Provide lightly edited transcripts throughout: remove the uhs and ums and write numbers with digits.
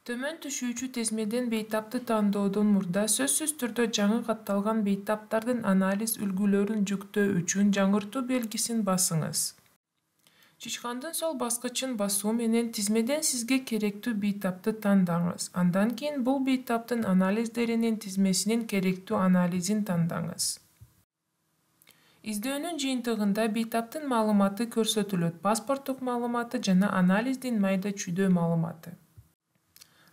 Төмөн түшүүчү тезмеден бейтапты тандоодон мурда сөзсүз түрдө жаңы катталган бейтаптардын анализ үлгүлөрүн жүктөө үчүн жаңыртуу белгисин басыңыз. Чычкандын сол баскычын басуу менен тизмеден сизге керектүү бейтапты тандаңыз. Андан кийин бул бейтаптын анализдеринин тизмесинин керектүү анализин тандаңыз. Издөөнүн жыйынтыгында бейтаптын маалыматы көрсөтүлөт: паспорттук маалыматы жана анализдин майда чүйдө маалыматы.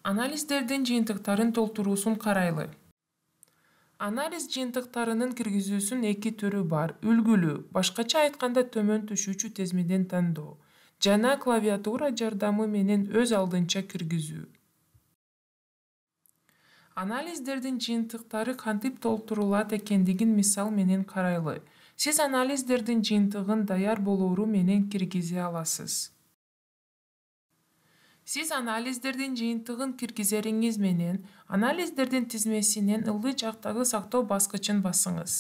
Анализдердин жыйынтыктарын толтуруусун карайлы. Анализ жыйынтыктарынын киргизүүсүнүн эки түрү бар: үлгүлүү, башкача айтканда төмөн түшүүчү тезмеден тандоо, жана клавиатура жардамы менен өз алдынча киргизүү. Анализдердин жыйынтыктары кантип толтурулат экендигин мисал менен карайлы. Сиз анализдердин жыйынтыгын даяр болоору менен киргизе аласыз. Сиз анализдердин жыйынтыгын киргизериңиз менен анализдердин тизмесинин ылдый жактагы сактоо баскычын басыңыз.